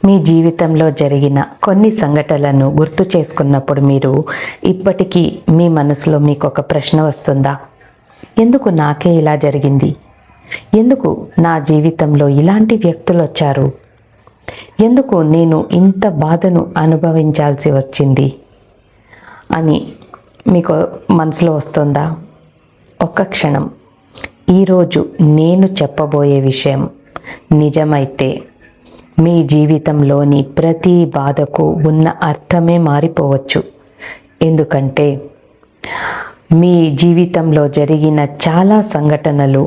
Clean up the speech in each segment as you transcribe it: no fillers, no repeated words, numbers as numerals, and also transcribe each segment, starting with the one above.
మీ జీవితంలో జరిగిన కొన్ని సంఘటనలను గుర్తు చేసుకున్నప్పుడు మీరు ఇప్పటికీ మీ మనసులో మీకు ఒక ప్రశ్న వస్తుందా? ఎందుకు నాకే ఇలా జరిగింది? ఎందుకు నా జీవితంలో ఇలాంటి వ్యక్తులు వచ్చారు? ఎందుకు నేను ఇంత బాధను అనుభవించాల్సి వచ్చింది అని మీకు మనసులో వస్తుందా? ఒక్క క్షణం. ఈరోజు నేను చెప్పబోయే విషయం నిజమైతే మీ జీవితంలోని ప్రతి బాధకు ఉన్న అర్థమే మారిపోవచ్చు. ఎందుకంటే మీ జీవితంలో జరిగిన చాలా సంఘటనలు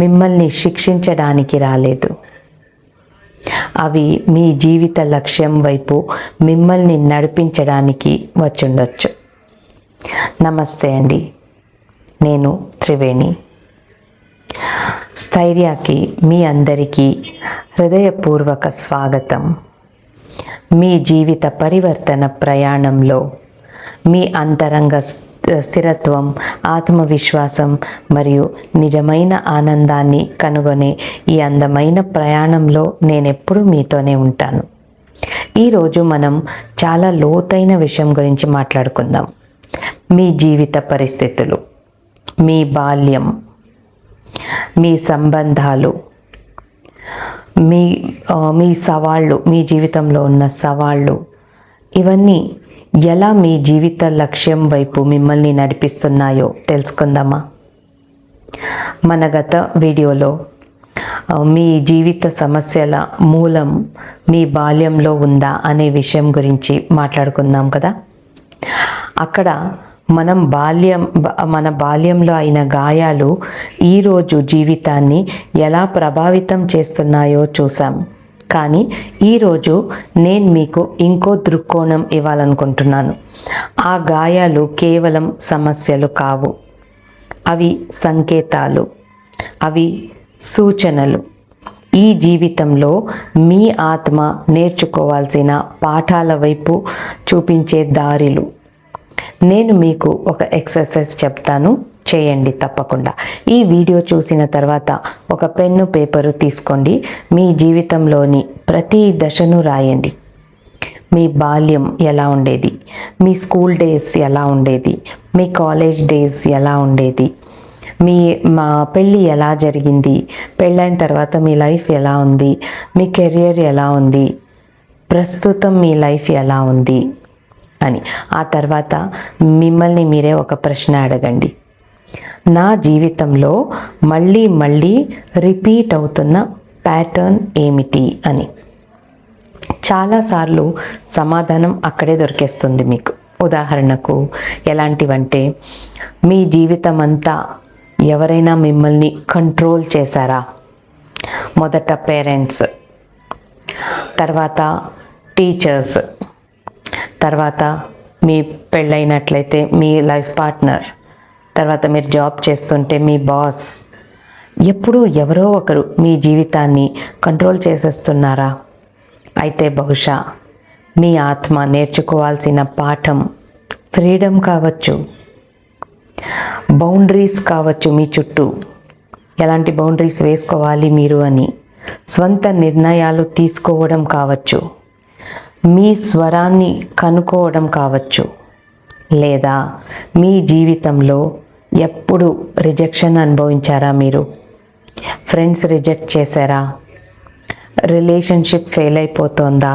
మిమ్మల్ని శిక్షించడానికి రాలేదు. అవి మీ జీవిత లక్ష్యం వైపు మిమ్మల్ని నడిపించడానికి వచ్చుండొచ్చు. నమస్తే అండి, నేను త్రివేణి. స్థైర్యాకి మీ అందరికీ హృదయపూర్వక స్వాగతం. మీ జీవిత పరివర్తన ప్రయాణంలో మీ అంతరంగ స్థిరత్వం, ఆత్మవిశ్వాసం మరియు నిజమైన ఆనందాన్ని కనుగొనే ఈ అందమైన ప్రయాణంలో నేనెప్పుడూ మీతోనే ఉంటాను. ఈరోజు మనం చాలా లోతైన విషయం గురించి మాట్లాడుకుందాం. మీ జీవిత పరిస్థితులు, మీ బాల్యం, మీ సంబంధాలు, మీ సవాళ్ళు, మీ జీవితంలో ఉన్న సవాళ్ళు, ఇవన్నీ ఎలా మీ జీవిత లక్ష్యం వైపు మిమ్మల్ని నడిపిస్తున్నాయో తెలుసుకుందామా? మన గత వీడియోలో మీ జీవిత సమస్యల మూలం మీ బాల్యంలో ఉందా అనే విషయం గురించి మాట్లాడుకున్నాం కదా. అక్కడ మన బాల్యంలో అయిన గాయాలు ఈరోజు జీవితాన్ని ఎలా ప్రభావితం చేస్తున్నాయో చూసాం. కానీ ఈరోజు నేను మీకు ఇంకో దృక్కోణం ఇవ్వాలనుకుంటున్నాను. ఆ గాయాలు కేవలం సమస్యలు కావు, అవి సంకేతాలు, అవి సూచనలు. ఈ జీవితంలో మీ ఆత్మ నేర్చుకోవాల్సిన పాఠాల వైపు చూపించే దారిలు. నేను మీకు ఒక ఎక్సర్సైజ్ చెప్తాను, చేయండి తప్పకుండా. ఈ వీడియో చూసిన తర్వాత ఒక పెన్ను పేపరు తీసుకోండి. మీ జీవితంలోని ప్రతి దశను రాయండి. మీ బాల్యం ఎలా ఉండేది, మీ స్కూల్ డేస్ ఎలా ఉండేది, మీ కాలేజ్ డేస్ ఎలా ఉండేది, మా పెళ్ళి ఎలా జరిగింది, పెళ్ళైన తర్వాత మీ లైఫ్ ఎలా ఉంది, మీ కెరియర్ ఎలా ఉంది, ప్రస్తుతం మీ లైఫ్ ఎలా ఉంది అని. ఆ తర్వాత మిమ్మల్ని మీరే ఒక ప్రశ్న అడగండి. నా జీవితంలో మళ్ళీ రిపీట్ అవుతున్న ప్యాటర్న్ ఏమిటి అని. చాలాసార్లు సమాధానం అక్కడే దొరికేస్తుంది మీకు. ఉదాహరణకు ఎలాంటివంటే, మీ జీవితం అంతా ఎవరైనా మిమ్మల్ని కంట్రోల్ చేశారా? మొదట పేరెంట్స్, తర్వాత టీచర్స్, తర్వాత మీ పెళ్ళైనట్లయితే మీ లైఫ్ పార్ట్నర్, తర్వాత మీరు జాబ్ చేస్తుంటే మీ బాస్. ఎప్పుడూ ఎవరో ఒకరు మీ జీవితాన్ని కంట్రోల్ చేసేస్తున్నారా? అయితే బహుశా మీ ఆత్మ నేర్చుకోవాల్సిన పాఠం ఫ్రీడమ్ కావచ్చు, బౌండరీస్ కావచ్చు. మీ చుట్టూ ఎలాంటి బౌండరీస్ వేసుకోవాలి మీరు అని స్వంత నిర్ణయాలు తీసుకోవడం కావచ్చు, మీ స్వరాన్ని కనుక్కోవడం కావచ్చు, లేదా మీ జీవితంలో ఎప్పుడు రిజెక్షన్ అనుభవించారా? మీరు ఫ్రెండ్స్ రిజెక్ట్ చేశారా? రిలేషన్షిప్ ఫెయిల్ అయిపోతుందా?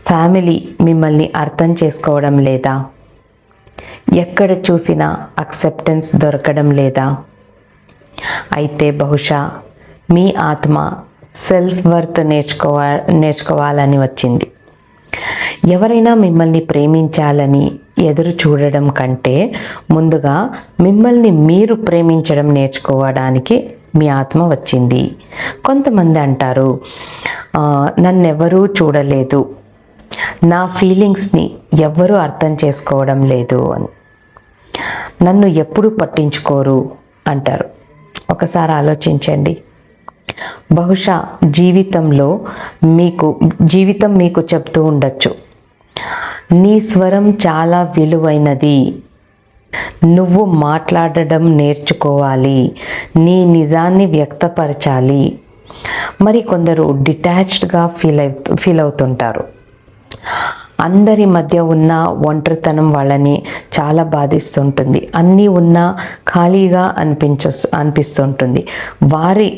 ఫ్యామిలీ మిమ్మల్ని అర్థం చేసుకోవడం లేదా? ఎక్కడ చూసినా అక్సెప్టెన్స్ దొరకడం లేదా? అయితే బహుశా మీ ఆత్మ సెల్ఫ్ వర్త్ నేర్చుకోవాలని వచ్చింది. ఎవరైనా మిమ్మల్ని ప్రేమించాలని ఎదురు చూడడం కంటే ముందుగా మిమ్మల్ని మీరు ప్రేమించడం నేర్చుకోవడానికి మీ ఆత్మ వచ్చింది. కొంతమంది అంటారు, నన్నెవరూ చూడలేదు, నా ఫీలింగ్స్ని ఎవ్వరూ అర్థం చేసుకోవడం లేదు అని, నన్ను ఎప్పుడు పట్టించుకోరు అంటారు. ఒకసారి ఆలోచించండి. బహుశా జీవితం మీకు చెప్తూ ఉండొచ్చు, నీ స్వరం చాలా విలువైనది, నువ్వు మాట్లాడడం నేర్చుకోవాలి, నీ నిజాన్ని వ్యక్తపరచాలి, మరి కొందరు డిటాచ్డ్గా ఫీల్ అవుతుంటారు. అందరి మధ్య ఉన్న ఒంటరితనం వాళ్ళని చాలా బాధిస్తుంటుంది. అన్నీ ఉన్నా ఖాళీగా అనిపిస్తుంటుంది. వారి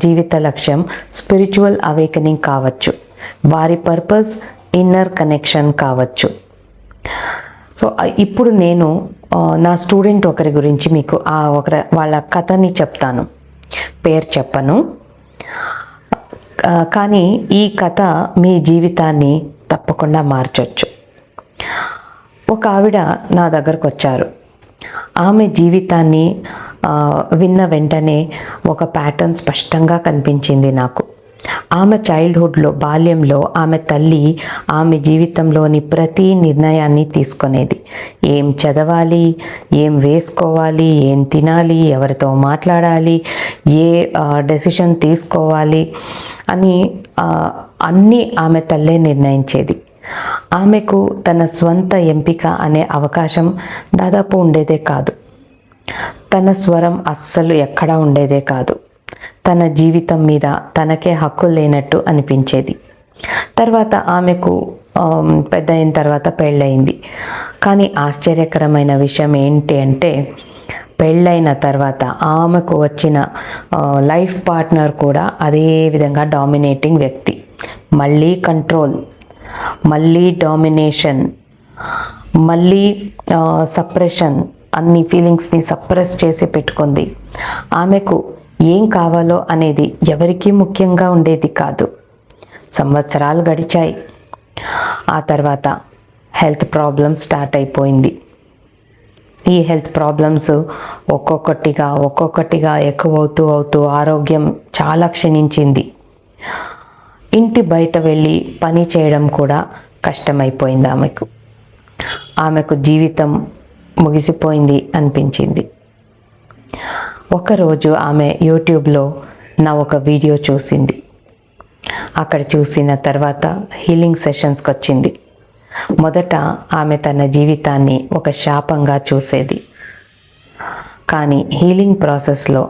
జీవిత లక్ష్యం స్పిరిచువల్ అవేకనింగ్ కావచ్చు, వారి పర్పస్ ఇన్నర్ కనెక్షన్ కావచ్చు. సో ఇప్పుడు నేను నా స్టూడెంట్ ఒకరి గురించి మీకు వాళ్ళ కథని చెప్తాను. పేరు చెప్పను, కానీ ఈ కథ మీ జీవితాన్ని తప్పకుండా మార్చొచ్చు. ఒక ఆవిడ నా దగ్గరకు వచ్చారు. ఆమె జీవితాన్ని విన్న వెంటనే ఒక ప్యాటర్న్ స్పష్టంగా కనిపించింది నాకు. ఆమె చైల్డ్హుడ్లో, బాల్యంలో ఆమె తల్లి ఆమె జీవితంలోని ప్రతి నిర్ణయాన్ని తీసుకునేది. ఏం చదవాలి, ఏం వేసుకోవాలి, ఏం తినాలి, ఎవరితో మాట్లాడాలి, ఏ డెసిషన్ తీసుకోవాలి అని అన్నీ ఆమె తల్లే నిర్ణయించేది. ఆమెకు తన స్వంత ఎంపిక అనే అవకాశం దాదాపు ఉండేదే కాదు. తన స్వరం అస్సలు ఎక్కడా ఉండేదే కాదు. తన జీవితం మీద తనకే హక్కు లేనట్టు అనిపించేది. తర్వాత ఆమెకు పెద్ద అయిన తర్వాత పెళ్ళయింది. కానీ ఆశ్చర్యకరమైన విషయం ఏంటి అంటే, పెళ్ళైన తర్వాత ఆమెకు వచ్చిన లైఫ్ పార్ట్నర్ కూడా అదే విధంగా డామినేటింగ్ వ్యక్తి. మళ్ళీ కంట్రోల్, మళ్ళీ డామినేషన్, మళ్ళీ సప్రెషన్. అన్ని ఫీలింగ్స్ని సప్రెస్ చేసి పెట్టుకుంది. ఆమెకు ఏం కావాలో అనేది ఎవరికీ ముఖ్యంగా ఉండేది కాదు. సంవత్సరాలు గడిచాయి. ఆ తర్వాత హెల్త్ ప్రాబ్లమ్స్ స్టార్ట్ అయిపోయింది. ఈ హెల్త్ ప్రాబ్లమ్స్ ఒక్కొక్కటిగా ఎక్కువవుతూ ఆరోగ్యం చాలా క్షీణించింది. ఇంటి బయట వెళ్ళి పని చేయడం కూడా కష్టమైపోయింది ఆమెకు జీవితం ముగిసిపోయింది అనిపించింది. ఒకరోజు ఆమె యూట్యూబ్లో నా ఒక వీడియో చూసింది. అక్కడ చూసిన తర్వాత హీలింగ్ సెషన్స్కి వచ్చింది. మొదట ఆమె తన జీవితాన్ని ఒక శాపంగా చూసేది. కానీ హీలింగ్ ప్రాసెస్లో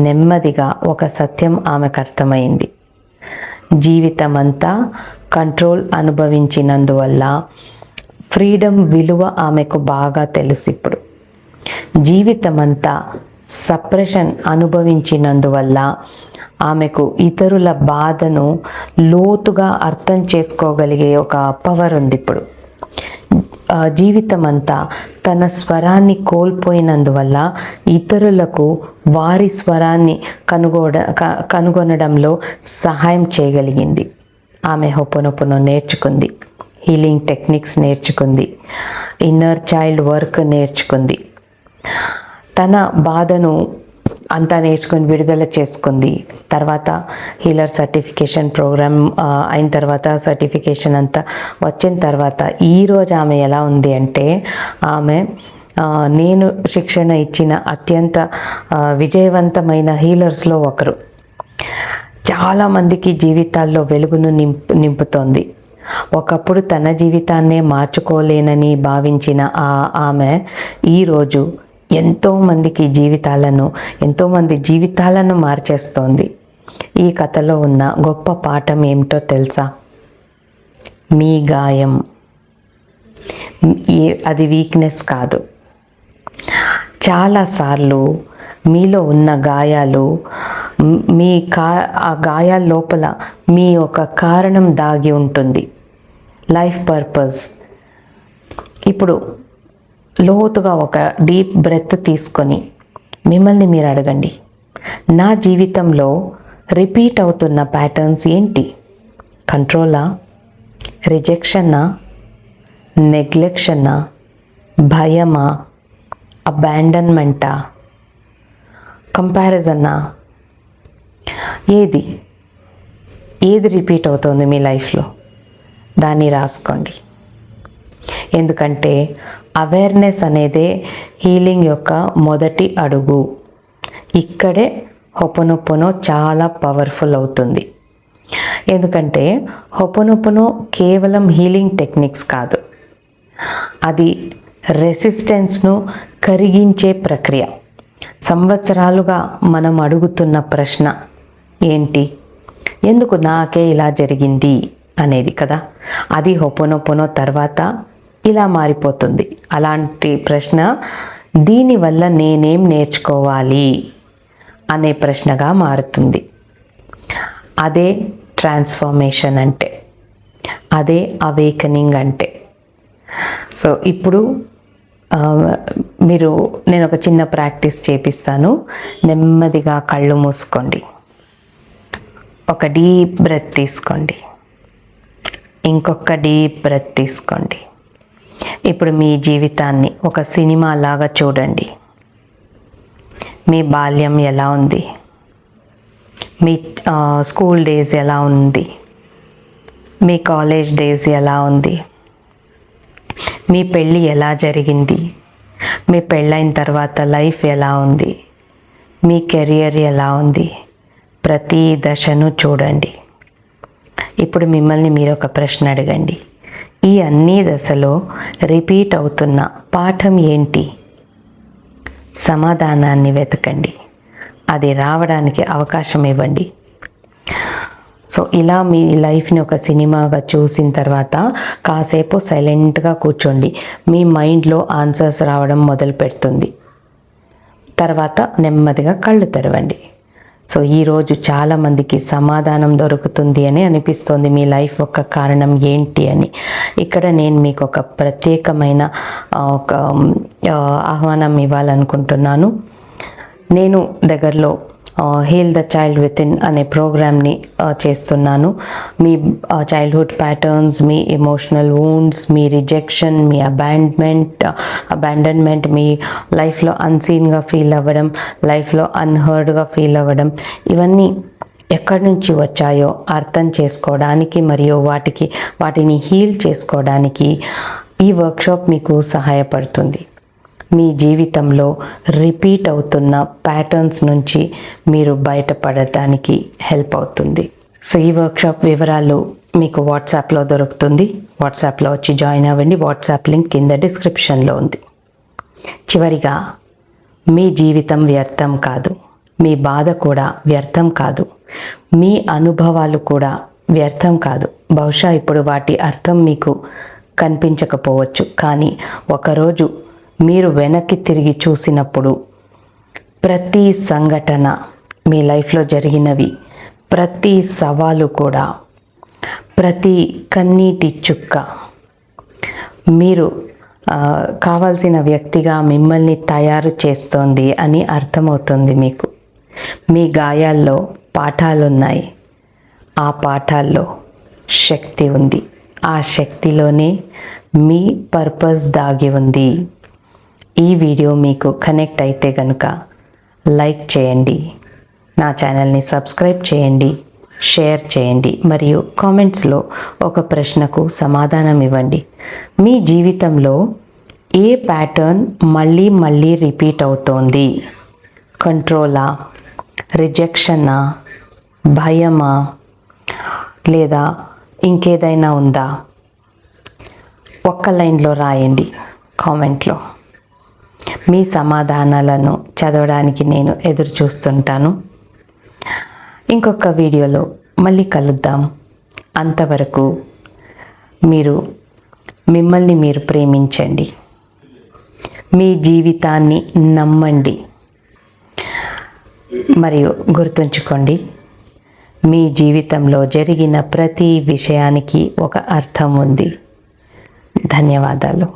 నెమ్మదిగా ఒక సత్యం ఆమెకు అర్థమైంది. జీవితం అంతా కంట్రోల్ అనుభవించినందువల్ల ఫ్రీడమ్ విలువ ఆమెకు బాగా తెలుసు. ఇప్పుడు జీవితం అంతా సప్రెషన్ అనుభవించినందువల్ల ఆమెకు ఇతరుల బాధను లోతుగా అర్థం చేసుకోగలిగే ఒక పవర్ ఉంది. ఇప్పుడు జీవితం అంతా తన స్వరాన్ని కోల్పోయినందువల్ల ఇతరులకు వారి స్వరాన్ని కనుగొనడంలో సహాయం చేయగలిగింది. ఆమె హోపోనోపోనో నేర్చుకుంది, హీలింగ్ టెక్నిక్స్ నేర్చుకుంది, ఇన్నర్ చైల్డ్ వర్క్ నేర్చుకుంది. తన బాధను అంతా నేర్చుకొని విడుదల చేసుకుంది. తర్వాత హీలర్ సర్టిఫికేషన్ ప్రోగ్రామ్ అయిన తర్వాత సర్టిఫికేషన్ అంతా వచ్చిన తర్వాత ఈరోజు ఆమె ఎలా ఉంది అంటే, ఆమె నేను శిక్షణ ఇచ్చిన అత్యంత విజయవంతమైన హీలర్స్లో ఒకరు. చాలామందికి జీవితాల్లో వెలుగును నింపుతోంది. ఒకప్పుడు తన జీవితాన్నే మార్చుకోలేనని భావించిన ఆమె ఈరోజు ఎంతోమంది జీవితాలను మార్చేస్తోంది. ఈ కథలో ఉన్న గొప్ప పాఠం ఏమిటో తెలుసా? మీ గాయం అది వీక్నెస్ కాదు. చాలాసార్లు మీలో ఉన్న గాయాలు ఆ గాయాల లోపల మీ ఒక కారణం దాగి ఉంటుంది, లైఫ్ పర్పస్. ఇప్పుడు లోతుగా ఒక డీప్ బ్రెత్ తీసుకొని మిమ్మల్ని మీరు అడగండి, నా జీవితంలో రిపీట్ అవుతున్న ప్యాటర్న్స్ ఏంటి? కంట్రోలా, రిజెక్షన్నా, నెగ్లెక్షన్నా, భయమా, అబాండన్మెంటా, కంపారిజన్నా? ఏది రిపీట్ అవుతుంది మీ లైఫ్లో? దాన్ని రాసుకోండి. ఎందుకంటే అవేర్నెస్ అనేదే హీలింగ్ యొక్క మొదటి అడుగు. ఇక్కడే హోపోనోపోనో చాలా పవర్ఫుల్ అవుతుంది. ఎందుకంటే హోపోనోపోనో కేవలం హీలింగ్ టెక్నిక్స్ కాదు, అది రెసిస్టెన్స్ను కరిగించే ప్రక్రియ. సంవత్సరాలుగా మనం అడుగుతున్న ప్రశ్న ఏంటి? ఎందుకు నాకే ఇలా జరిగింది అనేది కదా. అది హొపోనొపోనో తర్వాత ఇలా మారిపోతుంది. అలాంటి ప్రశ్న దీనివల్ల నేనేం నేర్చుకోవాలి అనే ప్రశ్నగా మారుతుంది. అదే ట్రాన్స్ఫర్మేషన్ అంటే, అదే అవేకనింగ్ అంటే. సో ఇప్పుడు నేను ఒక చిన్న ప్రాక్టీస్ చేపిస్తాను. నెమ్మదిగా కళ్ళు మూసుకోండి, ఒక డీప్ బ్రెత్ తీసుకోండి, ఇంకొక డీప్ బ్రెత్ తీసుకోండి. ఇప్పుడు మీ జీవితాన్ని ఒక సినిమా లాగా చూడండి. మీ బాల్యం ఎలా ఉంది, మీ స్కూల్ డేస్ ఎలా ఉంది, మీ కాలేజ్ డేస్ ఎలా ఉంది, మీ పెళ్ళి ఎలా జరిగింది, మీ పెళ్ళైన తర్వాత లైఫ్ ఎలా ఉంది, మీ కెరియర్ ఎలా ఉంది, ప్రతి దశను చూడండి. ఇప్పుడు మిమ్మల్ని మీరు ఒక ప్రశ్న అడగండి. ఈ అన్ని దశలో రిపీట్ అవుతున్న పాఠం ఏంటి? సమాధానాన్ని వెతకండి, అది రావడానికి అవకాశం ఇవ్వండి. సో ఇలా మీ లైఫ్ని ఒక సినిమాగా చూసిన తర్వాత కాసేపు సైలెంట్గా కూర్చోండి. మీ మైండ్లో ఆన్సర్స్ రావడం మొదలు పెడుతుంది. తర్వాత నెమ్మదిగా కళ్ళు తెరవండి. సో ఈరోజు చాలామందికి సమాధానం దొరుకుతుంది అని అనిపిస్తుంది, మీ లైఫ్ యొక్క కారణం ఏంటి అని. ఇక్కడ నేను మీకు ఒక ప్రత్యేకమైన ఒక ఆహ్వానం ఇవ్వాలనుకుంటున్నాను. నేను దగ్గరలో heal the child within అనే ప్రోగ్రామ్ని చేస్తున్నాను. మీ చైల్డ్హుడ్ ప్యాటర్న్స్, మీ ఎమోషనల్ వూండ్స్, మీ రిజెక్షన్, మీ అబాండన్మెంట్, మీ లైఫ్లో అన్సీన్గా ఫీల్ అవ్వడం, లైఫ్లో అన్హర్డ్గా ఫీల్ అవ్వడం, ఇవన్నీ ఎక్కడి నుంచి వచ్చాయో అర్థం చేసుకోవడానికి మరియు వాటిని హీల్ చేసుకోవడానికి ఈ వర్క్షాప్ మీకు సహాయపడుతుంది. మీ జీవితంలో రిపీట్ అవుతున్న ప్యాటర్న్స్ నుంచి మీరు బయటపడటానికి హెల్ప్ అవుతుంది. సో ఈ వర్క్షాప్ వివరాలు మీకు వాట్సాప్లో దొరుకుతుంది. వాట్సాప్లో వచ్చి జాయిన్ అవ్వండి. వాట్సాప్ లింక్ కింద డిస్క్రిప్షన్లో ఉంది. చివరిగా, మీ జీవితం వ్యర్థం కాదు, మీ బాధ కూడా వ్యర్థం కాదు, మీ అనుభవాలు కూడా వ్యర్థం కాదు. బహుశా ఇప్పుడు వాటి అర్థం మీకు కనిపించకపోవచ్చు, కానీ ఒకరోజు మీరు వెనక్కి తిరిగి చూసినప్పుడు ప్రతి సంఘటన, మీ లైఫ్లో జరిగినవి, ప్రతి సవాలు కూడా, ప్రతి కన్నీటి చుక్క మీరు కావాల్సిన వ్యక్తిగా మిమ్మల్ని తయారు చేస్తోంది అని అర్థమవుతుంది మీకు. మీ గాయాల్లో పాఠాలున్నాయి, ఆ పాఠాల్లో శక్తి ఉంది, ఆ శక్తిలోనే మీ పర్పస్ దాగి ఉంది. ఈ వీడియో మీకు కనెక్ట్ అయితే కనుక లైక్ చేయండి, నా ఛానల్ని సబ్స్క్రైబ్ చేయండి, షేర్ చేయండి మరియు కామెంట్స్లో ఒక ప్రశ్నకు సమాధానం ఇవ్వండి. మీ జీవితంలో ఏ ప్యాటర్న్ మళ్ళీ మళ్ళీ రిపీట్ అవుతోంది? కంట్రోలా, రిజెక్షనా, భయమా, లేదా ఇంకేదైనా ఉందా? ఒక్క లైన్లో రాయండి కామెంట్లో. మీ సమాధానాలను చదవడానికి నేను ఎదురు చూస్తుంటాను. ఇంకొక వీడియోలో మళ్ళీ కలుద్దాం. అంతవరకు మీరు మిమ్మల్ని మీరు ప్రేమించండి, మీ జీవితాన్ని నమ్మండి మరియు గుర్తుంచుకోండి, మీ జీవితంలో జరిగిన ప్రతి విషయానికి ఒక అర్థం ఉంది. ధన్యవాదాలు.